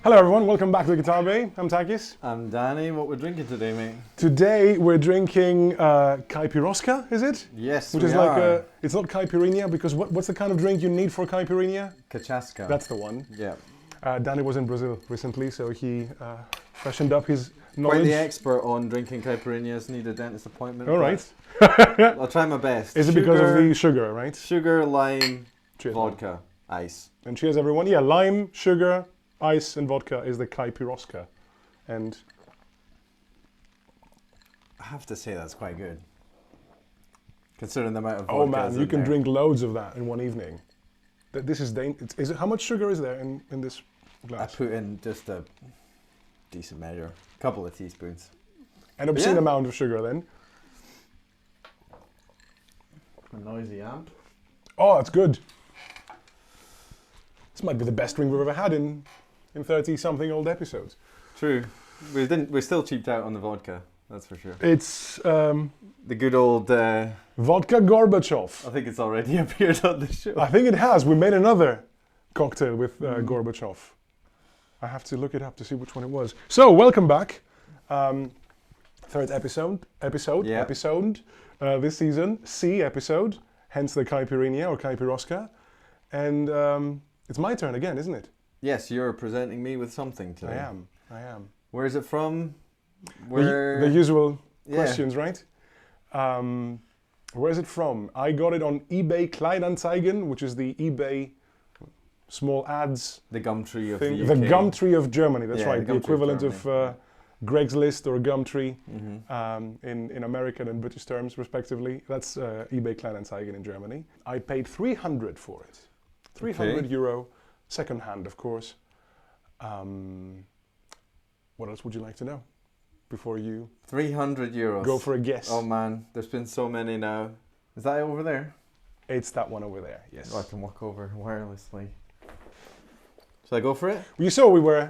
Hello everyone, welcome back to the Guitar Bay. I'm Takis. I'm Danny. What we're drinking today, mate? Today we're drinking Caipiroska, is it? Yes, Which is like it's not caipirinha, because what's the kind of drink you need for caipirinha? Cachaska. That's the one. Yeah. Danny was in Brazil recently, so he freshened up his knowledge. Quite the expert on drinking caipirinhas. Need a dentist appointment. All right. I'll try my best. Is it because of the sugar, right? Sugar, lime, Cheers, vodka, ice. And cheers everyone. Yeah, lime, sugar, ice and vodka is the Caipiroska. And I have to say that's quite good. Considering the amount of vodka. oh man, you can there. drink loads of that in one evening. This is dangerous. How much sugar is there in this I glass? put in just a decent measure. A couple of teaspoons. An obscene amount of sugar then. A noisy amp. Oh, that's good. This might be the best drink we've ever had in 30-something old episodes. True. We still cheaped out on the vodka, that's for sure. It's The good old vodka Gorbachev. I think it's already appeared on the show. I think it has. We made another cocktail with Gorbachev. I have to look it up to see which one it was. So, welcome back. Third episode this season. C episode, hence the Caipirinha or Caipiroska. And it's my turn again, isn't it? Yes, you're presenting me with something today. I am. Where is it from? The usual questions, right? Where is it from? I got it on eBay Kleinanzeigen, which is the eBay small ads The Gumtree of thing. the UK. The Gumtree of Germany, that's Yeah, right. The the Gumtree of equivalent of Germany. Craigslist or Gumtree Mm-hmm. in American and British terms, respectively. That's eBay Kleinanzeigen in Germany. I paid 300 for it. 300 euro, second hand, of course. What else would you like to know before you 300 euros. go for a guess? Oh man, there's been so many now. Is that over there? It's that one over there, yes. Oh, I can walk over wirelessly. Shall I go for it? You saw we were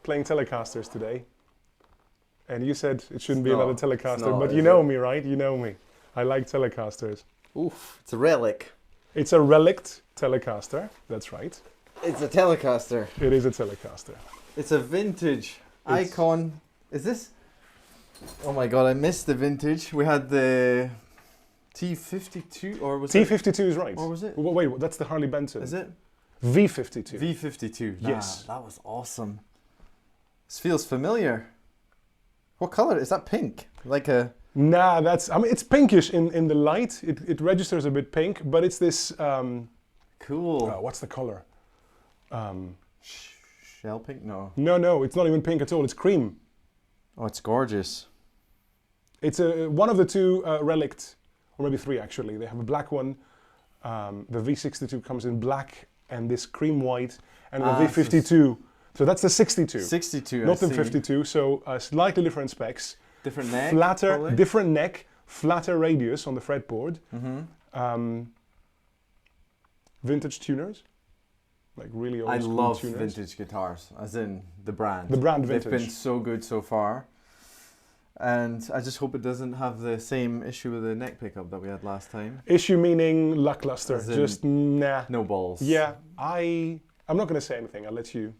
playing Telecasters today, and you said it shouldn't be another Telecaster, but you know me, right? You know me. I like Telecasters. Oof, it's a relic. It's a relict Telecaster, that's right. It's a Telecaster. It is a Telecaster. It's a Vintage Icon. Is this? Oh my god, I missed the Vintage. We had the T52, or was it? T52 is right. Or was it? Wait, that's the Harley Benton. Is it? V52. V52. Yes. Nah, that was awesome. This feels familiar. What color? Is that pink? Like a... Nah, it's pinkish in the light. It registers a bit pink, but it's this, Cool. what's the color? Shell pink? No. No, it's not even pink at all. It's cream. Oh, it's gorgeous. It's one of the two relict, or maybe three actually. They have a black one. The V62 comes in black and this cream white, and the V52. So that's the 62. 62, Not I the see. 52. So slightly different specs. Different neck? Flatter, probably? different neck, flatter radius on the fretboard. Mm-hmm. Vintage tuners, like really old I school love tuners. vintage guitars, as in the brand. The brand Vintage. They've been so good so far. And I just hope it doesn't have the same issue with the neck pickup that we had last time. Issue meaning lackluster, As in just nah. No balls. Yeah, I'm not going to say anything. I'll let you.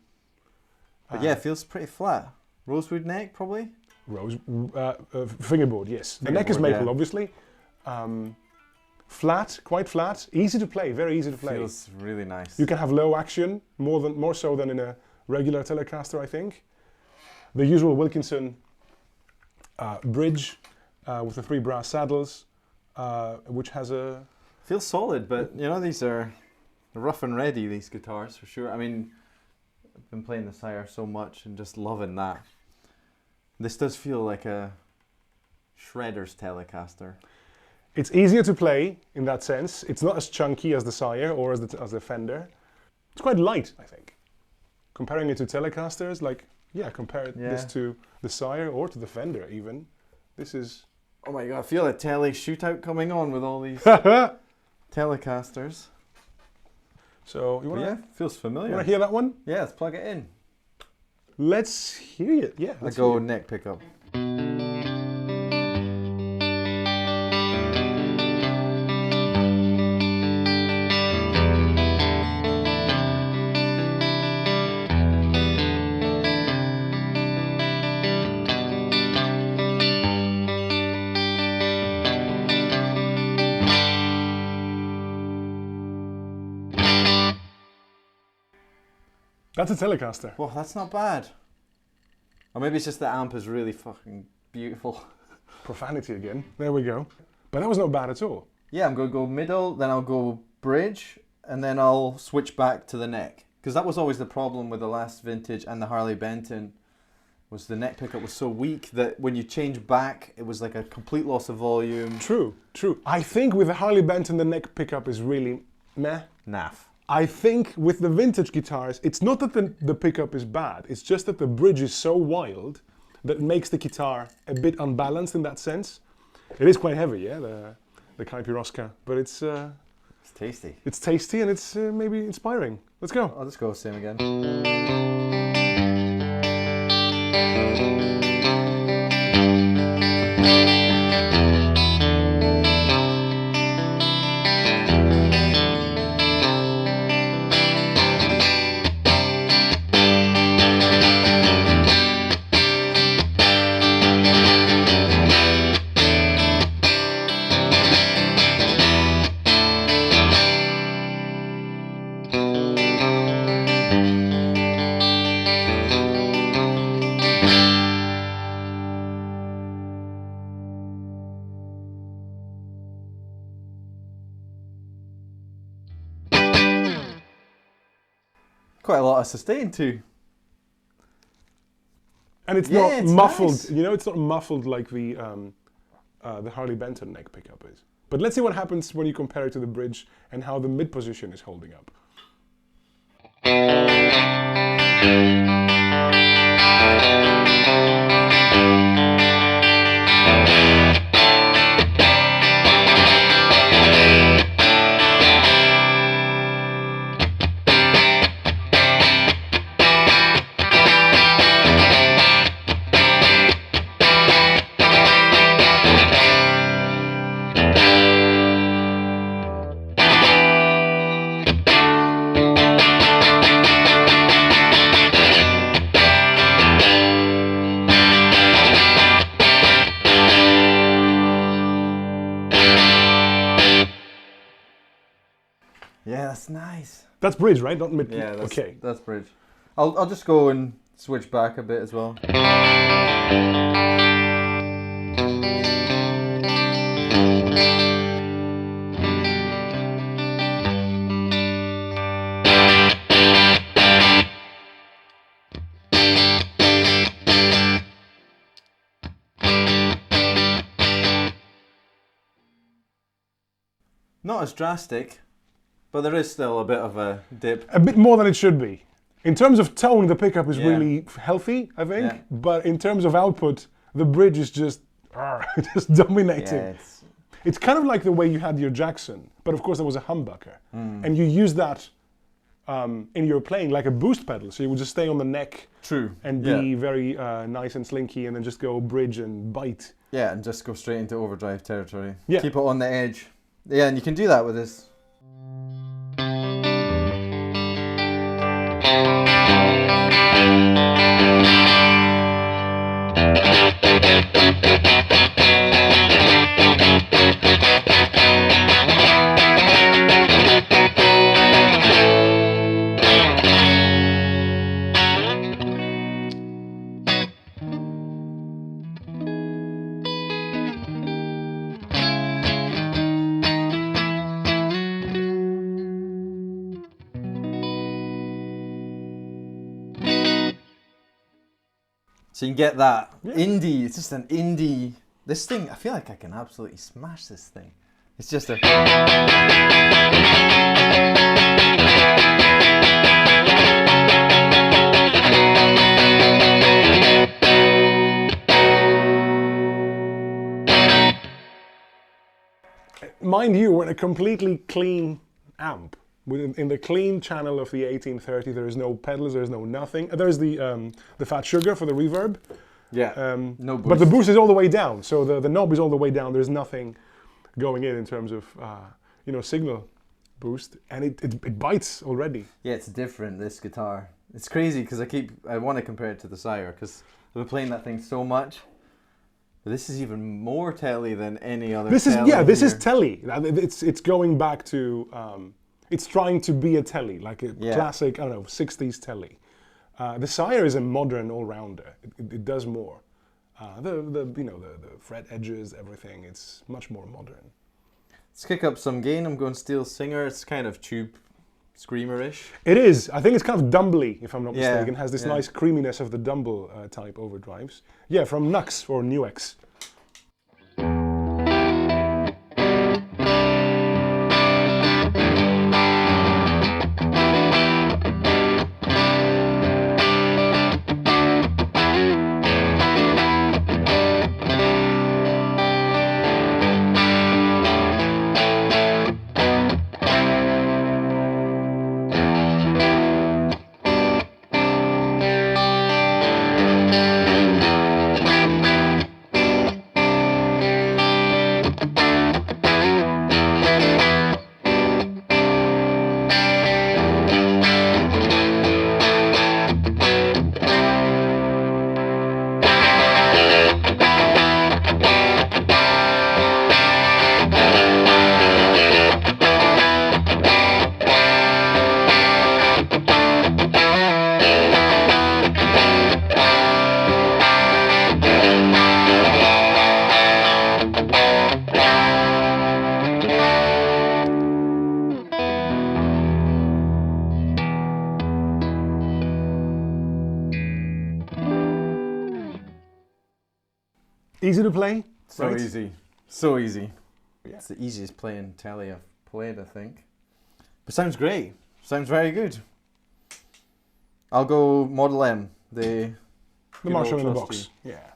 But yeah, it feels pretty flat. Rosewood neck, probably? Fingerboard, yes. The neck is Fingerboard, maple, yeah. obviously. Flat, quite flat, easy to play, very easy to play. Feels really nice. You can have low action, more so than in a regular Telecaster, I think. The usual Wilkinson bridge with the 3 brass saddles, which has a... Feels solid, but you know, these are rough and ready, these guitars, for sure. I mean, I've been playing the Sire so much and just loving that. This does feel like a shredder's Telecaster. It's easier to play in that sense. It's not as chunky as the Sire or as the Fender. It's quite light, I think. Comparing it to Telecasters, compare this to the Sire or to the Fender even. This is... Oh my god, I feel a tele shootout coming on with all these Telecasters. So, you want feels familiar. to hear that one? Yeah, let's plug it in. Let's hear it, yeah. Let's go neck pickup. That's a Telecaster. Well, that's not bad. Or maybe it's just the amp is really fucking beautiful. Profanity again. There we go. But that was not bad at all. Yeah, I'm going to go middle, then I'll go bridge, and then I'll switch back to the neck. Because that was always the problem with the last vintage and the Harley Benton, was the neck pickup was so weak that when you change back, it was like a complete loss of volume. True, true. I think with the Harley Benton, the neck pickup is really meh. Naff. I think with the vintage guitars, it's not that the pickup is bad, it's just that the bridge is so wild that it makes the guitar a bit unbalanced in that sense. It is quite heavy, yeah, the Caipiroska, but it's tasty. It's tasty and it's maybe inspiring. Let's go. I'll just go same again. Quite a lot of sustain too. And it's not muffled, nice. You know, it's not muffled like the Harley Benton neck pickup is. But let's see what happens when you compare it to the bridge and how the mid position is holding up. Yeah, that's nice. That's bridge, right? Not mid. Yeah, that's, okay. That's bridge. I'll just go and switch back a bit as well. Not as drastic, but there is still a bit of a dip. A bit more than it should be. In terms of tone, the pickup is really healthy, I think. Yeah. But in terms of output, the bridge is just dominating. Yeah, it's kind of like the way you had your Jackson, but of course there was a humbucker. And you use that in your playing like a boost pedal. So you would just stay on the neck. True. And be very nice and slinky and then just go bridge and bite. Yeah, and just go straight into overdrive territory. Yeah. Keep it on the edge. Yeah, and you can do that with this. So you can get that indie, it's just an indie, this thing, I feel like I can absolutely smash this thing. It's just a... Mind you, we're in a completely clean amp. In the clean channel of the 1830, there is no pedals, there is no nothing. There's the fat sugar for the reverb. Yeah, no boost. But the boost is all the way down, so the knob is all the way down. There's nothing going in terms of signal boost, and it bites already. Yeah, it's different, this guitar. It's crazy because I want to compare it to the Sire because I've been playing that thing so much. But this is even more telly than any other. This is telly. It's going back to. It's trying to be a telly, like a classic, I don't know, 60s telly. The Sire is a modern all-rounder. It does more. The fret edges, everything. It's much more modern. Let's kick up some gain. I'm going Steel Singer. It's kind of tube screamer-ish. It is. I think it's kind of Dumbly, if I'm not Yeah, mistaken. Has this nice creaminess of the Dumble type overdrives. Yeah, from Nux or Nuex. Easy to play? So right? easy. So easy. Yeah. It's the easiest playing Tele I've played, I think. But sounds great. Sounds very good. I'll go Model M. The Marshall in the Trust box. You. Yeah.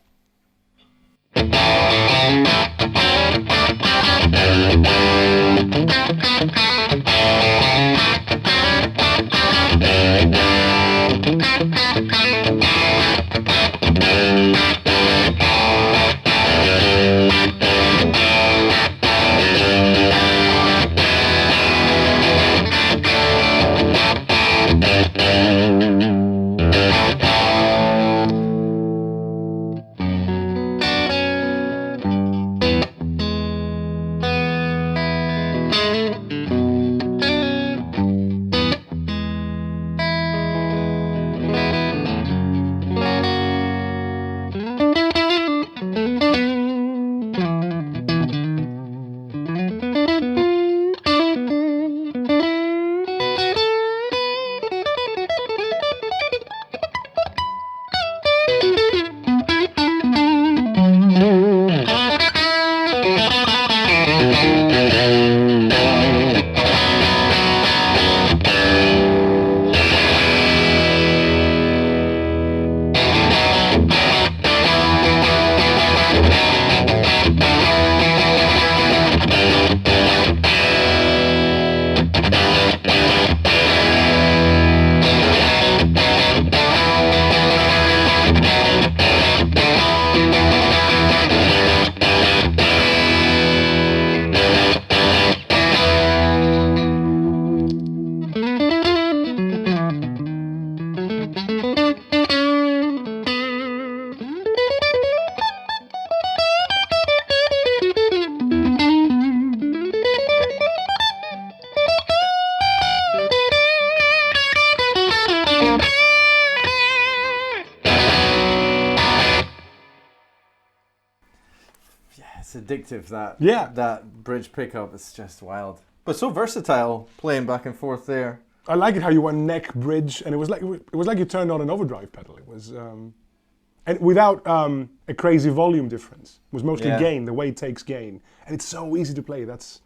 It's addictive, that Yeah. that bridge pickup. It's just wild. But so versatile, playing back and forth there. I like it how you went neck, bridge, and it was like you turned on an overdrive pedal. It was, and without a crazy volume difference. It was mostly gain, the way it takes gain, and it's so easy to play. That's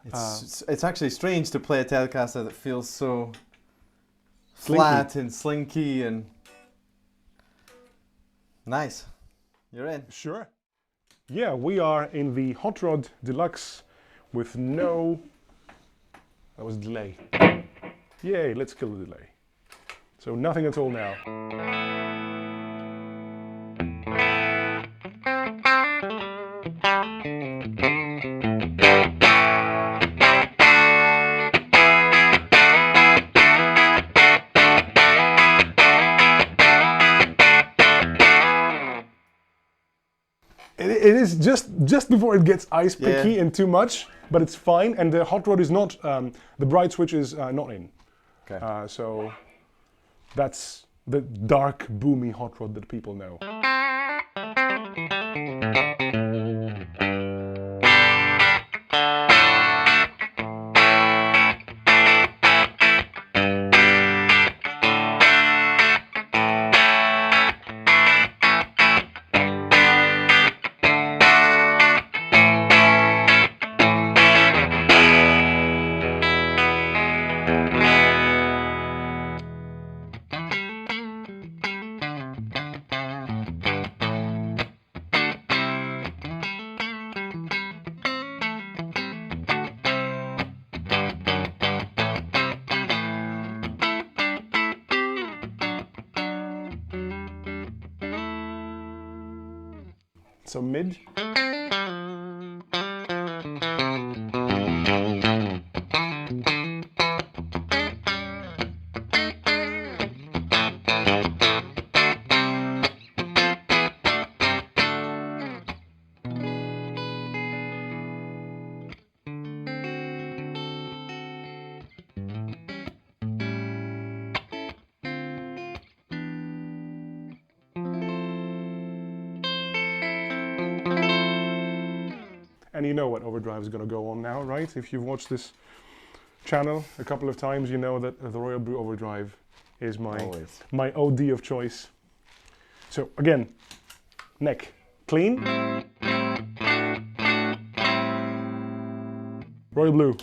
It's actually strange to play a Telecaster that feels so Slinky. flat and slinky and nice. You're in. Sure. Yeah, we are in the Hot Rod Deluxe with no. That was delay. Yay, let's kill the delay. So nothing at all now. It is just before it gets ice picky and too much, but it's fine. And the Hot Rod is not, the bright switch is not in. Okay. So that's the dark, boomy hot rod that people know. So mid. And you know what overdrive is going to go on now, right? If you've watched this channel a couple of times, you know that the Royal Blue overdrive is my OD of choice. So again, neck clean. Royal Blue.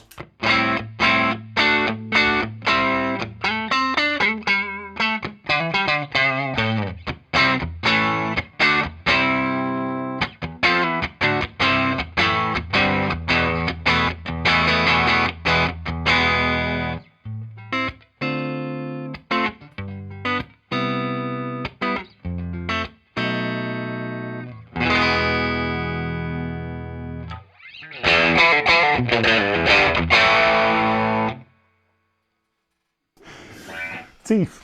Teeth.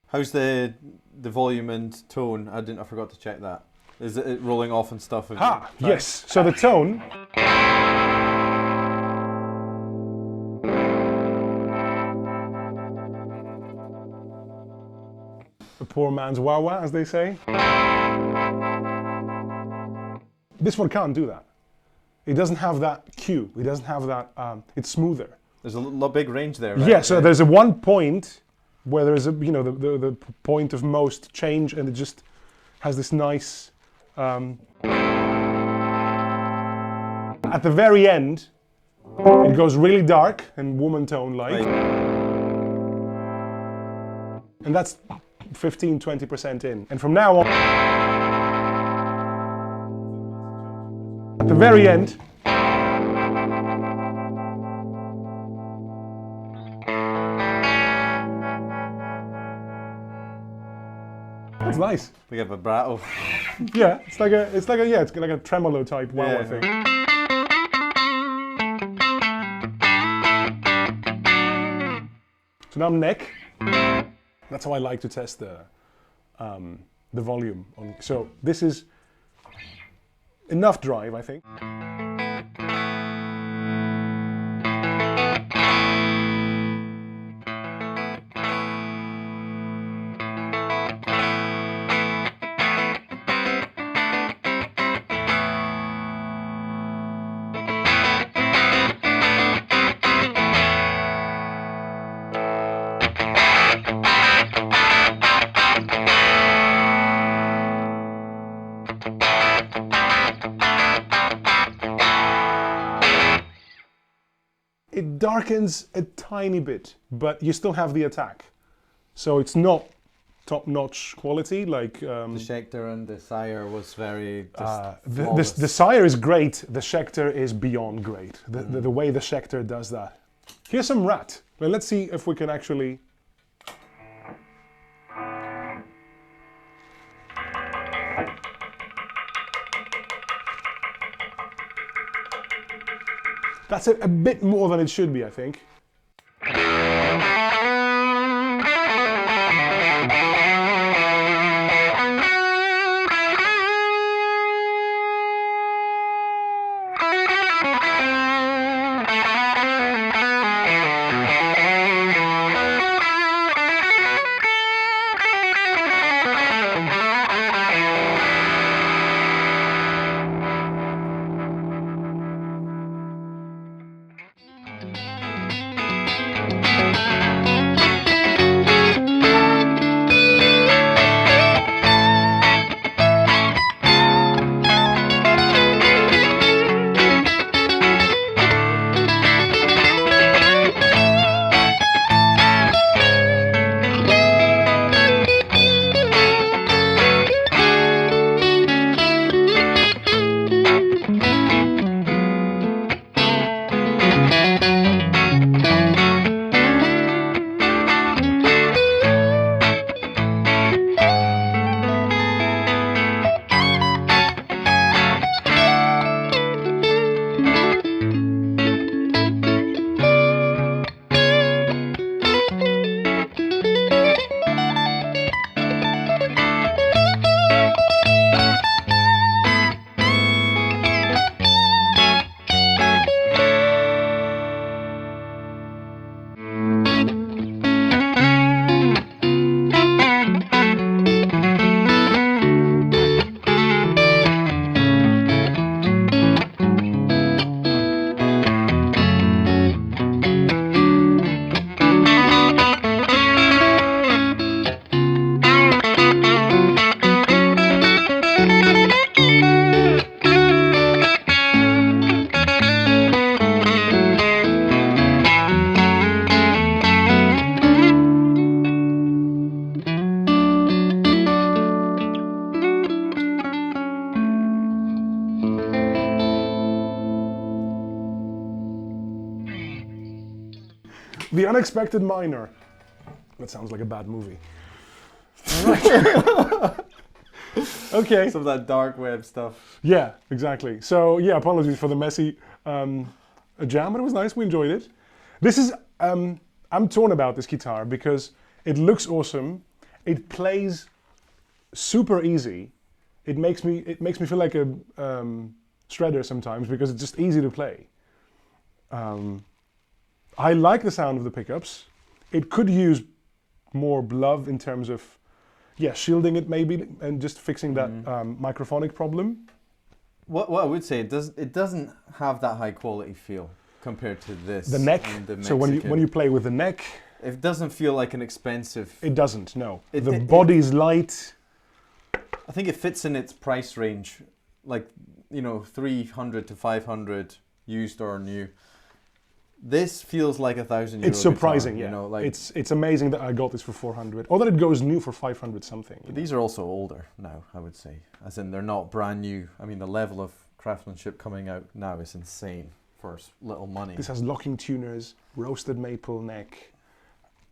How's the volume and tone? I forgot to check that. Is it rolling off and stuff? Ah, yes. So the tone. A poor man's wah-wah, as they say. This one can't do that. It doesn't have that cue. It doesn't have that. It's smoother. There's a big range there, right? Yeah. So there's a one point where there's a the point of most change, and it just has this nice. At the very end, it goes really dark and woman tone like, and that's 15-20% in. And from now on, at the very end. That's nice. We have a vibrato. Yeah, it's like a tremolo type wow, I think. So now neck. That's how I like to test the volume. So this is enough drive, I think. It darkens a tiny bit, but you still have the attack. So it's not top-notch quality. Like The Schecter and the Sire was very just the Sire is great. The Schecter is beyond great. The way the Schecter does that. Here's some Rat. Well, let's see if we can actually. That's a bit more than it should be, I think. The Unexpected Minor. That sounds like a bad movie. Okay. Some of that dark web stuff. Yeah, exactly. So yeah, apologies for the messy jam, but it was nice. We enjoyed it. This is I'm torn about this guitar because it looks awesome. It plays super easy. It makes me feel like a shredder sometimes because it's just easy to play. I like the sound of the pickups. It could use more love in terms of, yeah, shielding it maybe and just fixing that microphonic problem. What I would say, it doesn't have that high quality feel compared to this. The neck. So when you play with the neck, it doesn't feel like an expensive. It doesn't. No. The body's light. I think it fits in its price range, like 300 to 500 used or new. This feels like €1,000. It's surprising, guitar, yeah. It's amazing that I got this for 400, or that it goes new for 500 something. But these are also older now, I would say, as in they're not brand new. I mean, the level of craftsmanship coming out now is insane for little money. This has locking tuners, roasted maple neck,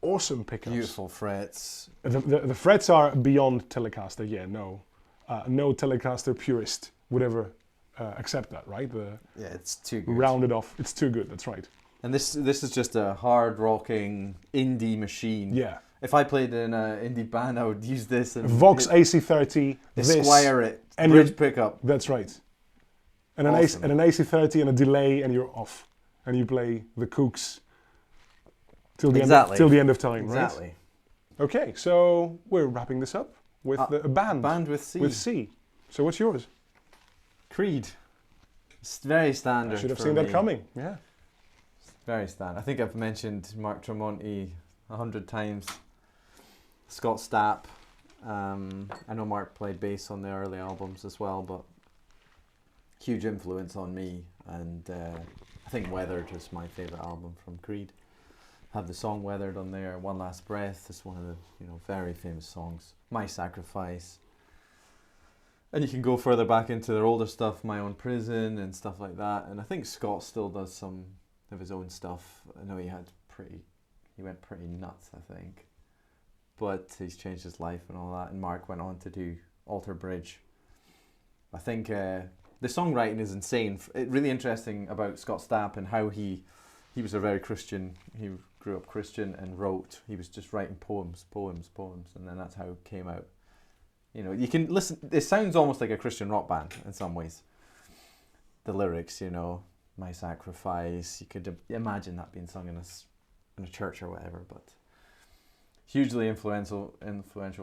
awesome pickups. Beautiful frets. The frets are beyond Telecaster, yeah, no. No Telecaster purist would ever accept that, right? Yeah, it's too good. Rounded off, it's too good, that's right. And this is just a hard rocking indie machine. Yeah. If I played in an indie band, I would use this. And Vox AC30, Esquire it, and bridge pickup. That's right. And Awesome. an AC30 and a delay, and you're off. And you play the kooks till the end of time, right? Exactly. Okay, so we're wrapping this up with a band. Band with C. With C. So what's yours? Creed. It's very standard. I should have seen that coming. Yeah. Very standard. I think I've mentioned Mark Tremonti 100 times. Scott Stapp. I know Mark played bass on the early albums as well, but huge influence on me. And I think Weathered is my favourite album from Creed. have the song Weathered on there. One Last Breath is one of the very famous songs. My Sacrifice. And you can go further back into their older stuff, My Own Prison and stuff like that. And I think Scott still does some of his own stuff. I know he went pretty nuts, I think. But he's changed his life and all that. And Mark went on to do Alter Bridge. I think the songwriting is insane. Really interesting about Scott Stapp and how he was a very Christian. He grew up Christian and he was just writing poems, and then that's how it came out. You can listen, it sounds almost like a Christian rock band in some ways. The lyrics, My Sacrifice, you could imagine that being sung in a church or whatever, but hugely influential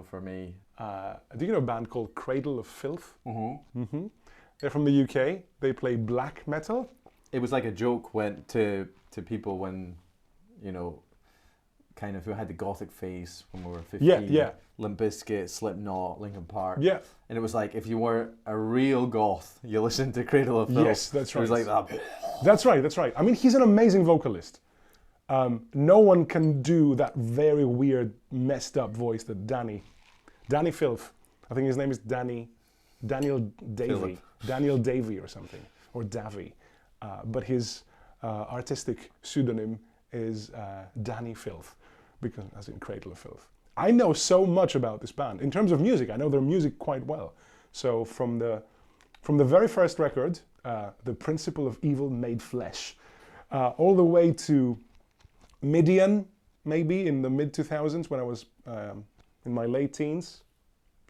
for me. Do you know a band called Cradle of Filth? Mm-hmm. Mm-hmm. They're from the UK. They play black metal. It was like a joke to people when, kind of who had the gothic phase when we were 15. Yeah. Limp Bizkit, Slipknot, Linkin Park. Yeah. And it was like, if you were a real goth, you listened to Cradle of Filth. Yes, that's right. It was like that. That's right. I mean, he's an amazing vocalist. No one can do that very weird, messed up voice that Danny Filth, I think his name is Daniel Davey. Philip. Daniel Davey or something, or Davy. But his artistic pseudonym is Danny Filth, because as in Cradle of Filth. I know so much about this band. In terms of music, I know their music quite well. So from the very first record, The Principle of Evil Made Flesh, all the way to Midian, maybe in the mid-2000s when I was in my late teens.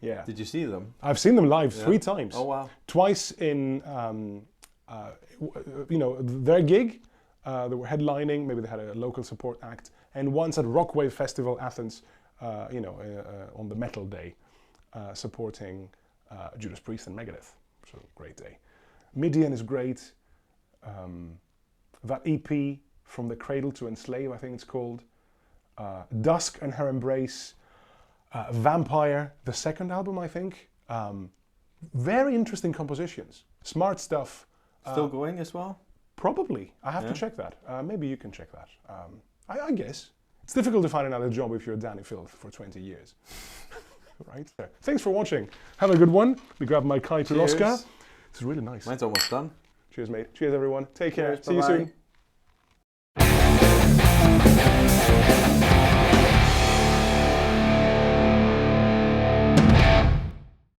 Yeah. Did you see them? I've seen them live 3 times. Oh, wow. Twice in, their gig. They were headlining, maybe they had a local support act, and once at Rockwave Festival Athens, on the Metal Day, supporting Judas Priest and Megadeth. So great day. Midian is great. That EP, From the Cradle to Enslave, I think it's called. Dusk and Her Embrace. Vampire, the second album, I think. Very interesting compositions. Smart stuff. Still going as well? Probably. I have to check that. Maybe you can check that. I guess. It's difficult to find another job if you're Danny Filth for 20 years. Right? Thanks for watching. Have a good one. We grabbed my Caipiroska. It's really nice. Mine's almost done. Cheers, mate. Cheers, everyone. Take care. Cheers, See you soon.